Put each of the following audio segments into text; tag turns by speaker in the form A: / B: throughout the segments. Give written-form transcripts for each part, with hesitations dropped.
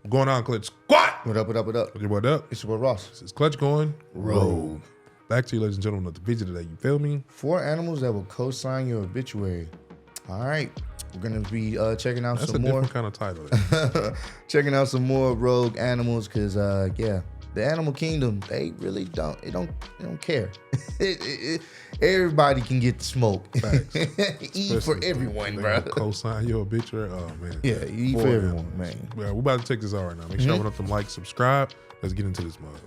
A: Going on, Clutch Squad.
B: What up, what up, what up?
A: What your boy Duck?
B: It's your boy Ross.
A: This is Clutch going
B: Rogue.
A: Back to you, ladies and gentlemen, of the video today. You feel me?
B: 4 animals that will co-sign your obituary. All right. We're going to be checking out
A: That's
B: some
A: a
B: more.
A: different kind of title.
B: Checking out some more rogue animals because, yeah, the animal kingdom, they really don't care. Everybody can get the smoke. Eat for everyone, bro.
A: Co-sign your obituary. Oh, man.
B: Yeah, eat for everyone, man.
A: Yeah, we're about to check this out right now. Make sure y'all want them like, subscribe. Let's get into this mug.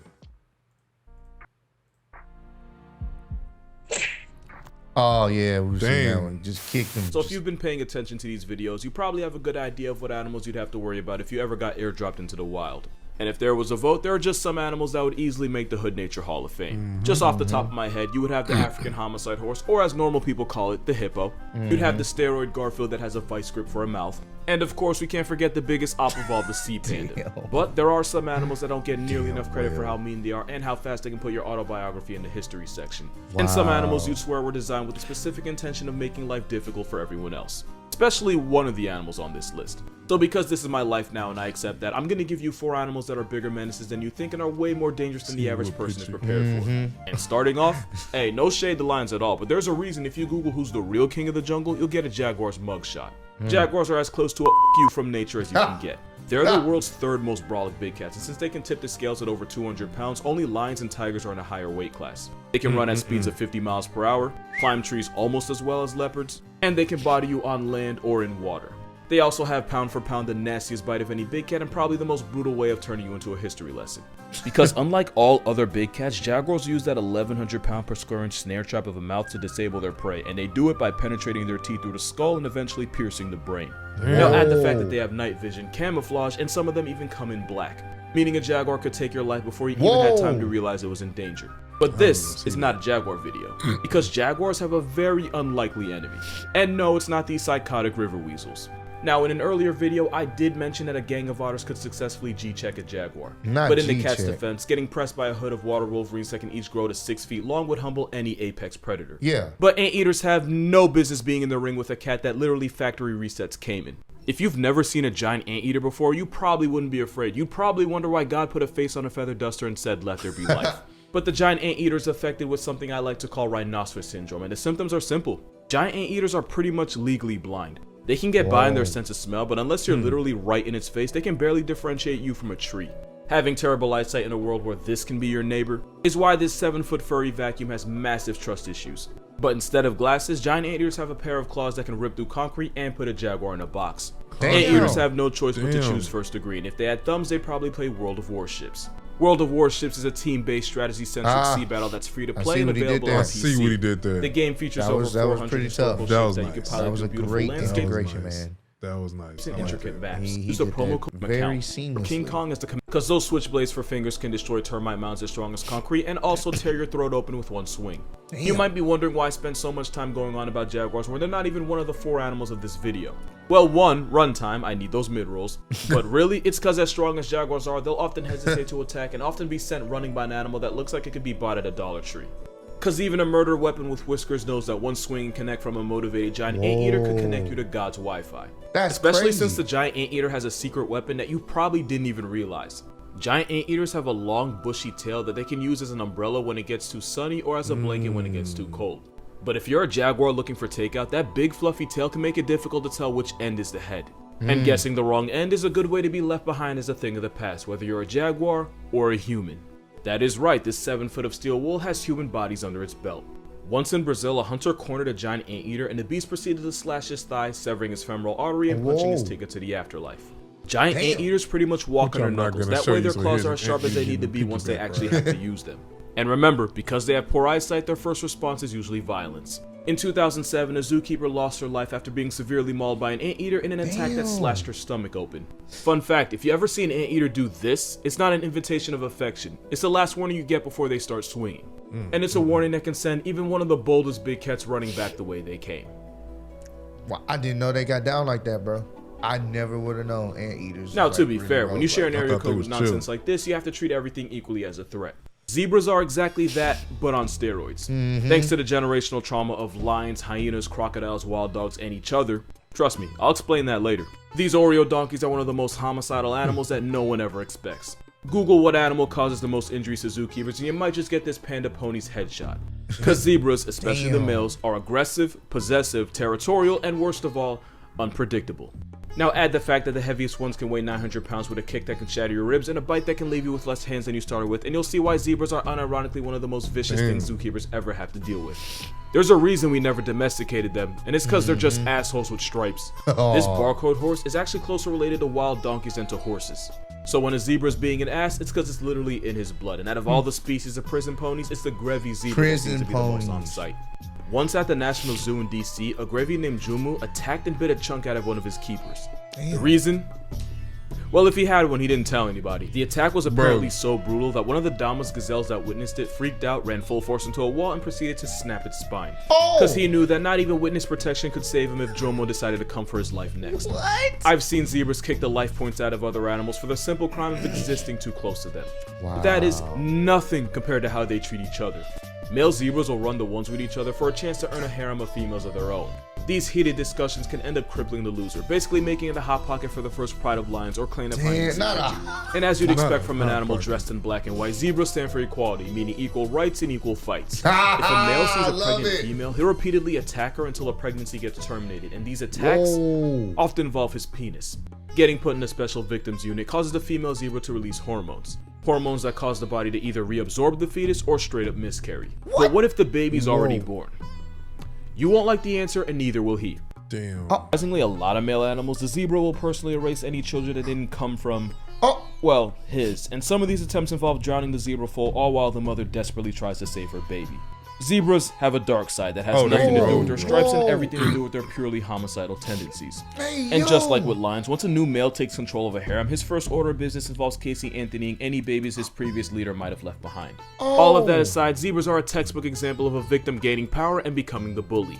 B: Oh, yeah, we've seen that one. Just kick them.
C: So if you've been paying attention to these videos, you probably have a good idea of what animals you'd have to worry about if you ever got airdropped into the wild. And if there was a vote, there are just some animals that would easily make the Hood Nature Hall of Fame. Just off the top of my head, you would have the African homicide horse, or as normal people call it, the hippo. You'd have the steroid Garfield that has a vice grip for a mouth. And of course, we can't forget the biggest op of all, the sea panda. But there are some animals that don't get nearly enough credit for how mean they are and how fast they can put your autobiography in the history section. And some animals you'd swear were designed with the specific intention of making life difficult for everyone else. Especially one of the animals on this list. So because this is my life now and I accept that, I'm gonna give you 4 animals that are bigger menaces than you think and are way more dangerous than the average person is prepared for. And starting off, hey, no shade to lions at all, but there's a reason if you Google who's the real king of the jungle, you'll get a jaguar's mugshot. Jaguars are as close to a you from nature as you can get. They're the world's 3rd most brolic big cats, and since they can tip the scales at over 200 pounds, only lions and tigers are in a higher weight class. They can run at speeds of 50 miles per hour, climb trees almost as well as leopards, and they can body you on land or in water. They also have pound for pound the nastiest bite of any big cat and probably the most brutal way of turning you into a history lesson. Because unlike all other big cats, jaguars use that 1,100 pound per square inch snare trap of a mouth to disable their prey, and they do it by penetrating their teeth through the skull and eventually piercing the brain. Now add the fact that they have night vision, camouflage, and some of them even come in black, meaning a jaguar could take your life before you even had time to realize it was in danger. But this is not a jaguar video, because jaguars have a very unlikely enemy. And no, it's not these psychotic river weasels. Now, in an earlier video, I did mention that a gang of otters could successfully G-check a jaguar. But in the cat's defense, getting pressed by a hood of water wolverines that can each grow to 6 feet long would humble any apex predator. But anteaters have no business being in the ring with a cat that literally factory resets came in. If you've never seen a giant anteater before, you probably wouldn't be afraid. You'd probably wonder why God put a face on a feather duster and said, "Let there be life." But the giant anteater is affected with something I like to call rhinoceros syndrome, and the symptoms are simple. Giant anteaters are pretty much legally blind. They can get by in their sense of smell, but unless you're literally right in its face, they can barely differentiate you from a tree. Having terrible eyesight in a world where this can be your neighbor is why this 7-foot furry vacuum has massive trust issues. But instead of glasses, giant anteaters have a pair of claws that can rip through concrete and put a jaguar in a box. Anteaters have no choice but to choose first degree, and if they had thumbs, they'd probably play World of Warships. World of Warships is a team-based strategy-centric sea battle that's free to play and available on PC.
A: I see what he did there.
C: The game features over 400 historical ships that you can pilot through beautiful landscapes.
B: Man.
A: That was nice.
C: And intricate maps. Use the promo code account. King Kong is the because those switchblades for fingers can destroy termite mounds as strong as concrete and also tear your throat open with one swing. You might be wondering why I spend so much time going on about jaguars when they're not even one of the 4 animals of this video. Well, 1, runtime, I need those mid-rolls, but really, it's because as strong as jaguars are, they'll often hesitate to attack and often be sent running by an animal that looks like it could be bought at a Dollar Tree. Cause even a murder weapon with whiskers knows that one swing and connect from a motivated giant anteater could connect you to God's Wi-Fi. Especially since the giant anteater has a secret weapon that you probably didn't even realize. Giant anteaters have a long bushy tail that they can use as an umbrella when it gets too sunny or as a blanket when it gets too cold. But if you're a jaguar looking for takeout, that big fluffy tail can make it difficult to tell which end is the head. And guessing the wrong end is a good way to be left behind as a thing of the past, whether you're a jaguar or a human. That is right, this 7 foot of steel wool has human bodies under its belt. Once in Brazil, a hunter cornered a giant anteater and the beast proceeded to slash his thigh, severing his femoral artery and punching his ticket to the afterlife. Giant anteaters pretty much walk on their knuckles, that way their claws are as sharp as they need to be once they actually have to use them. And remember, because they have poor eyesight, their first response is usually violence. In 2007, a zookeeper lost her life after being severely mauled by an anteater in an attack that slashed her stomach open. Fun fact, if you ever see an anteater do this, it's not an invitation of affection. It's the last warning you get before they start swinging. And it's a warning that can send even one of the boldest big cats running back the way they came.
B: Well, I didn't know they got down like that, bro. I never would have known anteaters.
C: Now, to be fair, when you share an area code with nonsense like this, you have to treat everything equally as a threat. Zebras are exactly that, but on steroids. Thanks to the generational trauma of lions, hyenas, crocodiles, wild dogs, and each other, Trust me, I'll explain that later. These Oreo donkeys are one of the most homicidal animals that no one ever expects. Google what animal causes the most injuries to zookeepers and you might just get this panda pony's headshot. Cause zebras, especially the males, are aggressive, possessive, territorial, and worst of all, unpredictable. Now add the fact that the heaviest ones can weigh 900 pounds with a kick that can shatter your ribs and a bite that can leave you with less hands than you started with, and you'll see why zebras are unironically one of the most vicious things zookeepers ever have to deal with. There's a reason we never domesticated them, and it's cause they're just assholes with stripes. This barcode horse is actually closer related to wild donkeys than to horses. So when a zebra is being an ass, it's cause it's literally in his blood, and out of all the species of prison ponies, it's the Grevy's zebra that seems to be the most on sight. Once at the National Zoo in DC, a Grevy named Jumu attacked and bit a chunk out of one of his keepers. The reason? Well, if he had one, he didn't tell anybody. The attack was apparently so brutal that one of the Damas gazelles that witnessed it freaked out, ran full force into a wall, and proceeded to snap its spine. Because he knew that not even witness protection could save him if Jomo decided to come for his life next.
B: What?
C: I've seen zebras kick the life points out of other animals for the simple crime of existing too close to them.
B: Wow.
C: That is nothing compared to how they treat each other. Male zebras will run the ones with each other for a chance to earn a harem of females of their own. These heated discussions can end up crippling the loser, basically making it a hot pocket for the first pride of lions or claim of hyenas. And as you'd expect from an animal dressed in black and white, zebras stand for equality, meaning equal rights and equal fights. If a male sees a pregnant female, he'll repeatedly attack her until a pregnancy gets terminated, and these attacks often involve his penis. Getting put in a special victims unit causes the female zebra to release hormones. Hormones that cause the body to either reabsorb the fetus or straight up miscarry. But what if the baby's already born? You won't like the answer, and neither will he.
A: Damn.
C: Surprisingly, a lot of male animals, the zebra will personally erase any children that didn't come from, well, his. And some of these attempts involve drowning the zebra full, all while the mother desperately tries to save her baby. Zebras have a dark side that has nothing to do with their stripes and everything to do with their purely homicidal tendencies. And just like with lions, once a new male takes control of a harem, his first order of business involves Casey Anthonying any babies his previous leader might have left behind. All of that aside, zebras are a textbook example of a victim gaining power and becoming the bully.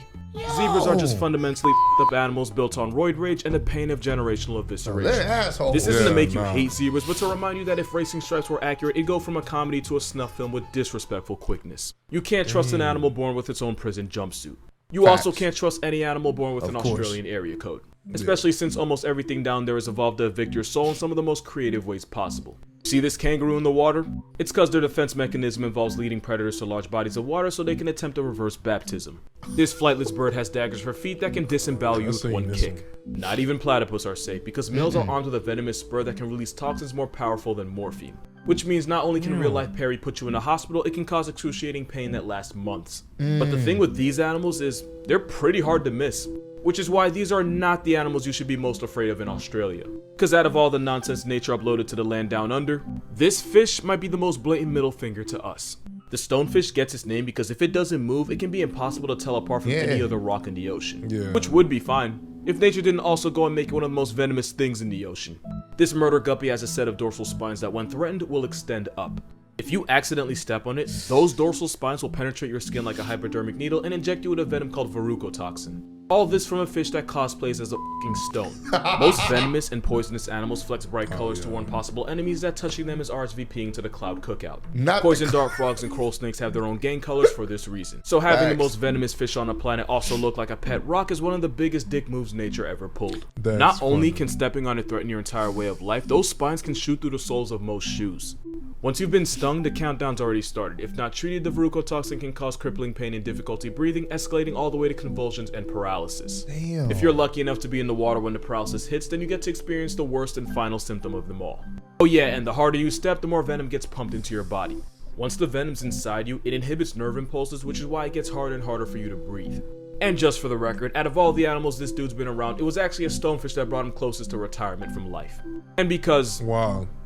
C: Zebras are just fundamentally up animals built on roid rage and the pain of generational evisceration. This isn't to make you hate zebras, but to remind you that if racing stripes were accurate, it'd go from a comedy to a snuff film with disrespectful quickness. You can't trust an animal born with its own prison jumpsuit. You also can't trust any animal born with an Australian area code. Especially since almost everything down there has evolved to evict your soul in some of the most creative ways possible. See this kangaroo in the water? It's cause their defense mechanism involves leading predators to large bodies of water so they can attempt a reverse baptism. This flightless bird has daggers for feet that can disembowel you with one kick. Not even platypus are safe because males are armed with a venomous spur that can release toxins more powerful than morphine. Which means not only can real life Perry put you in a hospital, it can cause excruciating pain that lasts months. But the thing with these animals is, they're pretty hard to miss. Which is why these are not the animals you should be most afraid of in Australia. Cause out of all the nonsense nature uploaded to the land down under, this fish might be the most blatant middle finger to us. The stonefish gets its name because if it doesn't move, it can be impossible to tell apart from any other rock in the ocean. Which would be fine, if nature didn't also go and make it one of the most venomous things in the ocean. This murder guppy has a set of dorsal spines that when threatened will extend up. If you accidentally step on it, those dorsal spines will penetrate your skin like a hypodermic needle and inject you with a venom called verrucotoxin. All this from a fish that cosplays as a f***ing stone. Most venomous and poisonous animals flex bright colors to warn possible enemies that touching them is RSVPing to the cloud cookout. Poison dart frogs and coral snakes have their own gang colors for this reason. So having the most venomous fish on the planet also look like a pet rock is one of the biggest dick moves nature ever pulled. Not only can stepping on it threaten your entire way of life, those spines can shoot through the soles of most shoes. Once you've been stung, the countdown's already started. If not treated, the verrucotoxin can cause crippling pain and difficulty breathing, escalating all the way to convulsions and paralysis. If you're lucky enough to be in the water when the paralysis hits, then you get to experience the worst and final symptom of them all. Oh yeah, and the harder you step, the more venom gets pumped into your body. Once the venom's inside you, it inhibits nerve impulses, which is why it gets harder and harder for you to breathe. And just for the record, out of all the animals this dude's been around, it was actually a stonefish that brought him closest to retirement from life. And because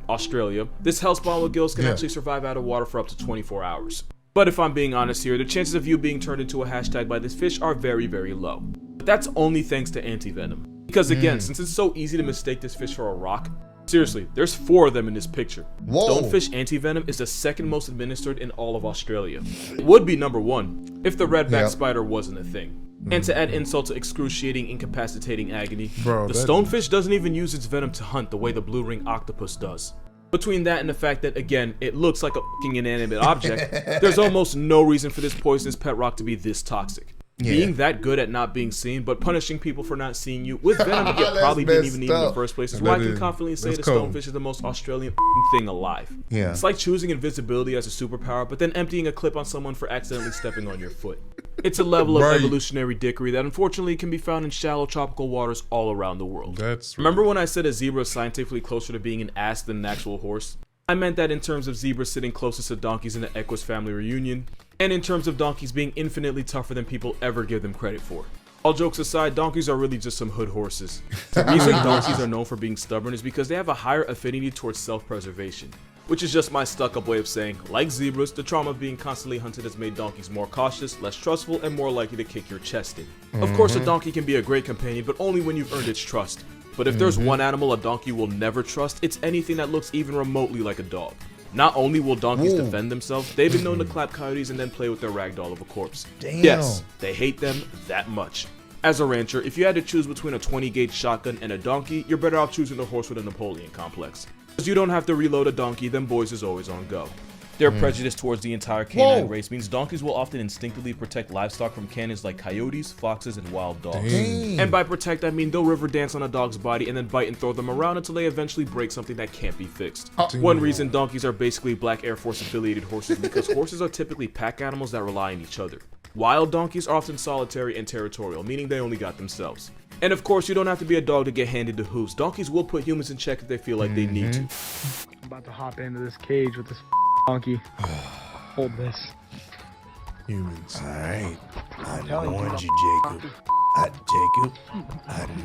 C: Australia, this hellspawn with gills can actually survive out of water for up to 24 hours. But if I'm being honest here, the chances of you being turned into a hashtag by this fish are very, very low. But that's only thanks to anti-venom. Because again, since it's so easy to mistake this fish for a rock, seriously, there's 4 of them in this picture. Stonefish anti-venom is the second most administered in all of Australia. It would be number 1 if the redback spider wasn't a thing. And to add insult to excruciating, incapacitating agony, the stonefish doesn't even use its venom to hunt the way the blue ring octopus does. Between that and the fact that, again, it looks like a f***ing inanimate object, there's almost no reason for this poisonous pet rock to be this toxic. Being that good at not being seen, but punishing people for not seeing you with venom you probably didn't even need in the first place is why I can confidently say that stonefish is the most Australian thing alive.
B: Yeah.
C: It's like choosing invisibility as a superpower, but then emptying a clip on someone for accidentally stepping on your foot. It's a level of evolutionary dickery that unfortunately can be found in shallow tropical waters all around the world. Remember when I said a zebra is scientifically closer to being an ass than an actual horse? I meant that in terms of zebras sitting closest to donkeys in the Equus family reunion, and in terms of donkeys being infinitely tougher than people ever give them credit for. All jokes aside, donkeys are really just some hood horses. The reason donkeys are known for being stubborn is because they have a higher affinity towards self-preservation. Which is just my stuck-up way of saying, like zebras, the trauma of being constantly hunted has made donkeys more cautious, less trustful, and more likely to kick your chest in. Of course, a donkey can be a great companion, but only when you've earned its trust. But if there's one animal a donkey will never trust, it's anything that looks even remotely like a dog. Not only will donkeys defend themselves, they've been known to clap coyotes and then play with their ragdoll of a corpse.
B: Damn.
C: Yes, they hate them that much. As a rancher, if you had to choose between a 20-gauge shotgun and a donkey, you're better off choosing the horse with a Napoleon complex. Because you don't have to reload a donkey, them boys is always on go. Their prejudice towards the entire canine race means donkeys will often instinctively protect livestock from cannons like coyotes, foxes, and wild dogs. And by protect, I mean they'll river dance on a dog's body and then bite and throw them around until they eventually break something that can't be fixed. One reason donkeys are basically Black Air Force affiliated horses because horses are typically pack animals that rely on each other. Wild donkeys are often solitary and territorial, meaning they only got themselves. And of course, you don't have to be a dog to get handed to hoofs. Donkeys will put humans in check if they feel like they need to.
D: I'm about to hop into this cage with this donkey. Hold this.
A: Humans.
B: All right. I warned you, Jacob. I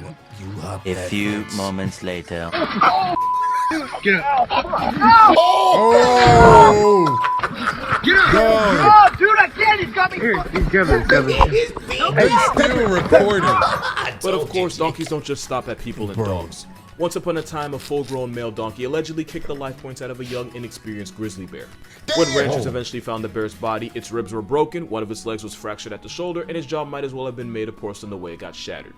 B: know you up.
E: A few moments later.
D: Get up.
A: Oh!
D: Get up.
A: Dog.
D: Oh, dude, I can't. He's got me. Here, he's got me.
A: They still recording.
C: But of course, donkeys don't just stop at people and dogs. Once upon a time, a full-grown male donkey allegedly kicked the life points out of a young, inexperienced grizzly bear. When ranchers eventually found the bear's body, its ribs were broken, one of its legs was fractured at the shoulder, and its jaw might as well have been made of porcelain the way it got shattered.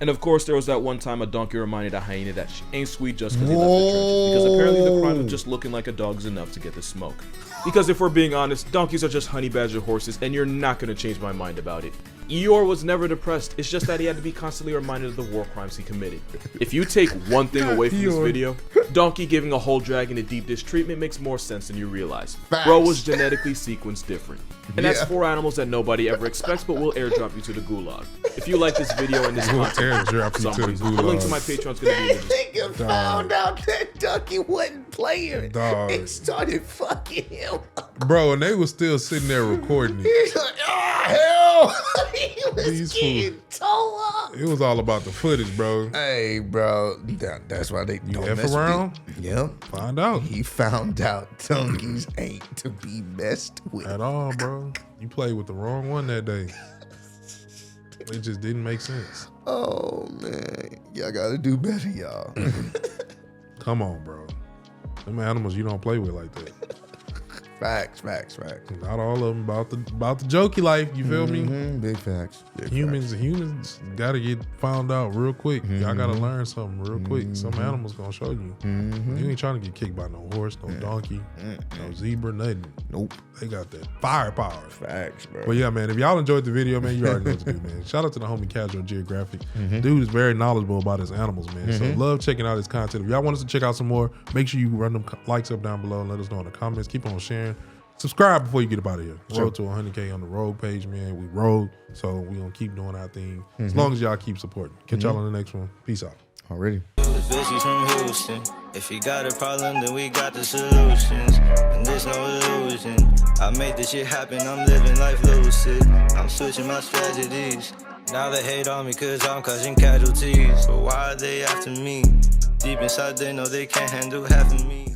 C: And of course, there was that one time a donkey reminded a hyena that she ain't sweet just because he left the trenches, because apparently the crime of just looking like a dog is enough to get the smoke. Because if we're being honest, donkeys are just honey badger horses, and you're not gonna change my mind about it. Eeyore was never depressed, it's just that he had to be constantly reminded of the war crimes he committed. If you take one thing away from this video, Donkey giving a whole dragon a deep dish treatment makes more sense than you realize. Bro was genetically sequenced different. And that's 4 animals that nobody ever expects, but will airdrop you to the gulag. If you like this video and this content, the link to my Patreon is gonna be in the
B: Nigga found out that donkey wasn't playing. They started fucking him.
A: Bro, and they was still sitting there recording it.
B: He's like, oh, hell. He was getting tore up.
A: It was all about the footage, bro.
B: Hey, bro. That's why they don't
A: F
B: mess
A: around?
B: with it. Yep.
A: Find out.
B: He found out donkeys ain't to be messed with.
A: At all, bro. You played with the wrong one that day. It just didn't make sense.
B: Oh, man. Y'all gotta do better, y'all.
A: Come on, bro. Them animals you don't play with like that.
B: Facts.
A: Not all of them about the jokey life. You feel me?
B: Big facts.
A: Humans gotta get found out real quick. Y'all gotta learn something real quick. Some animals gonna show you. You ain't trying to get kicked by no horse, no donkey, no zebra, nothing.
B: Nope.
A: They got that firepower.
B: Facts, bro.
A: But yeah, man, if y'all enjoyed the video, man, you already know what to do, man. Shout out to the homie Casual Geographic. Dude is very knowledgeable about his animals, man. So love checking out his content. If y'all want us to check out some more, make sure you run them likes up down below and let us know in the comments. Keep on sharing. Subscribe before you get up out of here. Road to 100K on the road page, man. We road, so we gonna keep doing our thing as long as y'all keep supporting. Catch y'all on the next one. Peace out.
B: Already.
E: Bitches from Houston. If you got a problem, then we got the solutions. And there's no illusion. I made this shit happen. I'm living life lucid. I'm switching my strategies. Now they hate on me cause I'm causing casualties. But why are they after me? Deep inside they know they can't handle half of me.